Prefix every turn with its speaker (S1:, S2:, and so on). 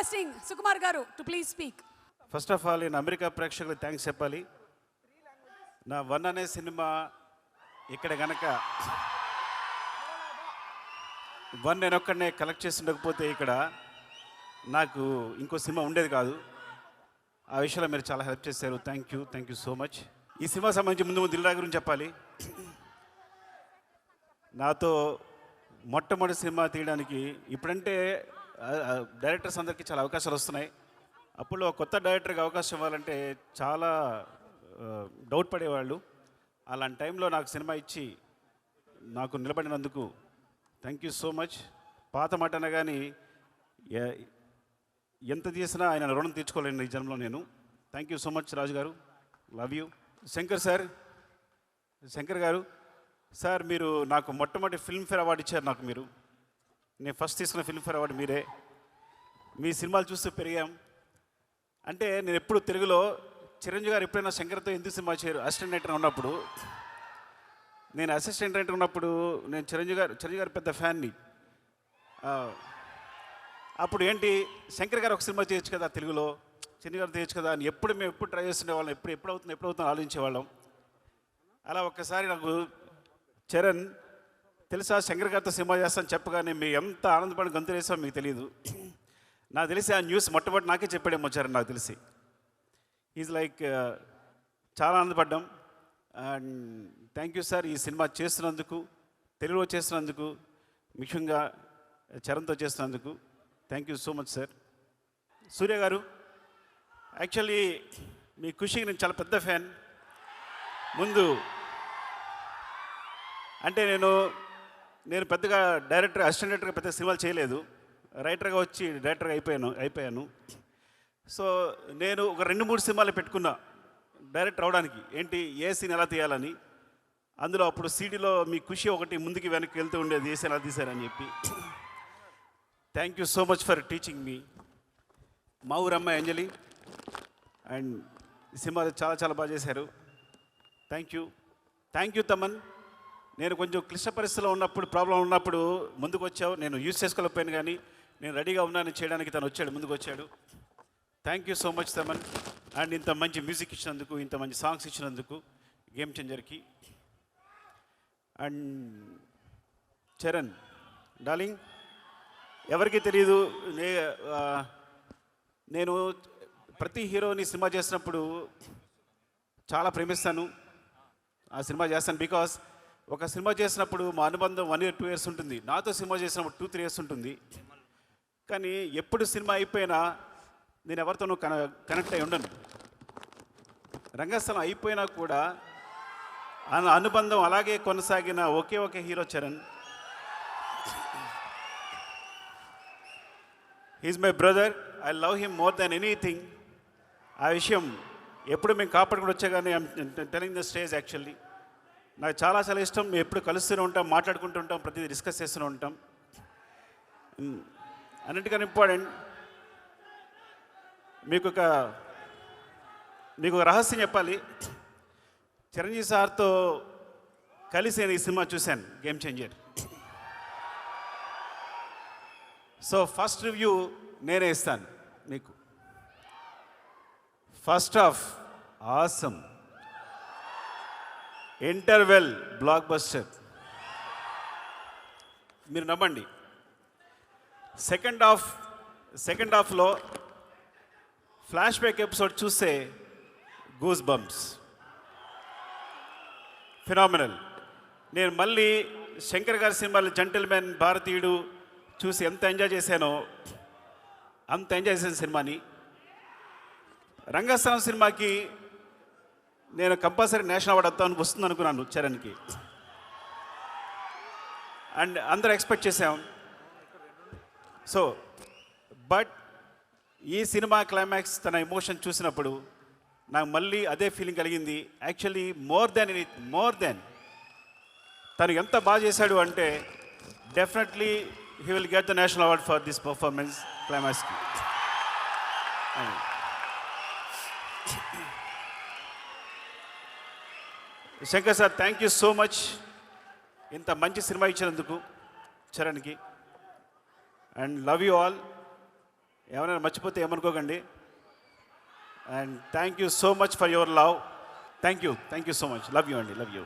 S1: requesting Sukumar Garu to please speak.
S2: First of all నేను America ప్రేక్షకులకు thanks చెప్పాలి. నా వన్ అనే సినిమా ఇక్కడ గనక వన్ నేను ఒక్కడనే కలెక్ట్ చేసి ఉండకపోతే ఇక్కడ నాకు ఇంకో సినిమా ఉండేది కాదు. ఆ విషయంలో మీరు చాలా హెల్ప్ చేశారు. Thank you so much. ఈ సినిమా సంబంధించి ముందు దిల్రాజు గురించి చెప్పాలి. నాతో మొట్టమొదటి సినిమా తీయడానికి ఇప్పుడంటే డైరెక్టర్స్ అందరికీ చాలా అవకాశాలు వస్తున్నాయి. అప్పుడు కొత్త డైరెక్టర్కి అవకాశం ఇవ్వాలంటే చాలా డౌట్ పడేవాళ్ళు. అలాంటి టైంలో నాకు సినిమా ఇచ్చి నాకు నిలబడినందుకు థ్యాంక్ యూ సో మచ్. పాత మాట అనగాని ఎంత చేసినా ఆయన రుణం తీర్చుకోలేను ఈ జన్మలో నేను. థ్యాంక్ యూ సో మచ్ రాజు గారు, లవ్ యూ. శంకర్ గారు సార్, మీరు నాకు మొట్టమొదటి ఫిల్మ్ఫేర్ అవార్డు ఇచ్చారు. నాకు మీరు నేను ఫస్ట్ తీసుకున్న ఫిల్మ్ఫేర్ అవార్డు మీరే. మీ సినిమాలు చూస్తూ పెరిగాం. అంటే నేను ఎప్పుడు తెలుగులో చిరంజీవి గారు ఎప్పుడైనా శంకర్తో ఎందుకు సినిమా చేయరు అసిస్టెంట్ డైరెక్టర్ ఉన్నప్పుడు, నేను అసిస్టెంట్ డైరెక్టర్ ఉన్నప్పుడు నేను చిరంజీవి గారు పెద్ద ఫ్యాన్ని. అప్పుడు ఏంటి శంకర్ గారు ఒక సినిమా చేయొచ్చు కదా తెలుగులో, చిరంజీవి గారు చేయొచ్చు కదా అని మేము ఎప్పుడు ట్రై చేస్తుండేవాళ్ళం. ఎప్పుడు అవుతుంది ఆలోచించేవాళ్ళం. అలా ఒక్కసారి నాకు చరణ్ తెలుసా శంకర్ గారితో సినిమా చేస్తాను చెప్పగానే మేము ఎంత ఆనందపడి గంతులు వేసామో మీకు తెలియదు. నాకు తెలిసి ఆ న్యూస్ మొట్టమొదటి నాకే చెప్పాడేమో చరణ్, నాకు తెలిసి. ఈజ్ లైక్ చాలా ఆనందపడ్డాం. అండ్ థ్యాంక్ యూ సార్, ఈ సినిమా చేస్తున్నందుకు, తెలుగులో చేస్తున్నందుకు, ముఖ్యంగా చరణ్తో చేస్తున్నందుకు thank you so much sir. Surya గారు, యాక్చువల్లీ మీ ఖుషికి నేను చాలా పెద్ద ఫ్యాన్. ముందు అంటే నేను పెద్దగా అసిస్టెంట్ డైరెక్టర్గా పెద్ద సినిమాలు చేయలేదు. రైటర్గా వచ్చి డైరెక్టర్గా అయిపోయాను. సో నేను ఒక 2-3 సినిమాలు పెట్టుకున్నా డైరెక్టర్ అవడానికి. ఏంటి ఏ సీన్ ఎలా తీయాలని. అందులో అప్పుడు సీడీలో మీ ఖుషి ఒకటి ముందుకి వెనక్కి వెళ్తూ ఉండేది, ఏ సీన్ ఎలా తీశారని చెప్పి. Thank you so much for teaching మీ. మా ఊరు అమ్మాయి అంజలి అండ్ ఈ సినిమాలు చాలా చాలా బాగా చేశారు. Thank you Thaman. నేను కొంచెం క్లిష్ట పరిస్థితిలో ఉన్నప్పుడు, ప్రాబ్లం ఉన్నప్పుడు ముందుకు వచ్చావు. నేను యూజ్ చేసుకోలేకపోయాను, కానీ నేను రెడీగా ఉన్నాను చేయడానికి. తను ముందుకు వచ్చాడు. Thank you so much Thaman. And ఇంత మంచి మ్యూజిక్ ఇచ్చినందుకు, ఇంత మంచి సాంగ్స్ ఇచ్చినందుకు గేమ్ చేంజర్కి. అండ్ చరణ్ డార్లింగ్, ఎవరికి తెలియదు, నేను ప్రతి హీరోని సినిమా చేసినప్పుడు చాలా ప్రేమిస్తాను. ఆ సినిమా చేస్తాను బికాస్ ఒక సినిమా చేసినప్పుడు మా అనుబంధం 1 year 2 years ఉంటుంది. నాతో సినిమా చేసినప్పుడు 2-3 years ఉంటుంది. కానీ ఎప్పుడు సినిమా అయిపోయినా నేను ఎవరితోనూ కనెక్ట్ అయి ఉండను. రంగస్థలం అయిపోయినా కూడా ఆ అనుబంధం అలాగే కొనసాగిన ఒకే hero Charan. He's my brother. I love him more than anything. ఆ విషయం ఎప్పుడు మేము కాపాడుకుని వచ్చా, కానీ I'm telling the stage. Actually నాకు చాలా ఇష్టం. మేము ఎప్పుడు కలుస్తూనే ఉంటాం, మాట్లాడుకుంటూ ఉంటాం, ప్రతిదీ డిస్కస్ చేస్తూనే ఉంటాం. అన్నిటికన్నా ఇంపార్టెంట్, మీకు ఒక రహస్యం చెప్పాలి. చిరంజీవి సార్తో కలిసి నేను ఈ సినిమా చూశాను, game changer. So first review నేనే ఇస్తాను మీకు. First half awesome, interval block buster, మీరు నమ్మండి. సెకండ్ హాఫ్లో ఫ్లాష్ బ్యాక్ ఎపిసోడ్ చూస్తే గూస్ బంప్స్, ఫినామినల్. నేను మళ్ళీ శంకర్ గారి సినిమాలు జెంటిల్మెన్, భారతీయుడు చూసి ఎంత ఎంజాయ్ చేశానో అంత ఎంజాయ్ చేశాను సినిమాని. రంగస్థలం సినిమాకి నేను కంపల్సరీ నేషనల్ అవార్డు వస్తుంది అనుకున్నాను చరణ్కి. అండ్ అందరూ ఎక్స్పెక్ట్ చేసాం. సో బట్ ఈ సినిమా క్లైమాక్స్, తన ఎమోషన్ చూసినప్పుడు నాకు మళ్ళీ అదే ఫీలింగ్ కలిగింది. యాక్చువల్లీ మోర్ దెన్ తను ఎంత బాగా చేశాడు అంటే definitely he will get the national award for this performance క్లైమాక్స్కి. Shankar sir, thank you so much ఇంత మంచి సినిమా ఇచ్చినందుకు చరణ్కి. And love you all. ఎవరైనా మర్చిపోతే ఏమనుకోకండి. And thank you so much for your love. Thank you so much. Love you అండి, love you.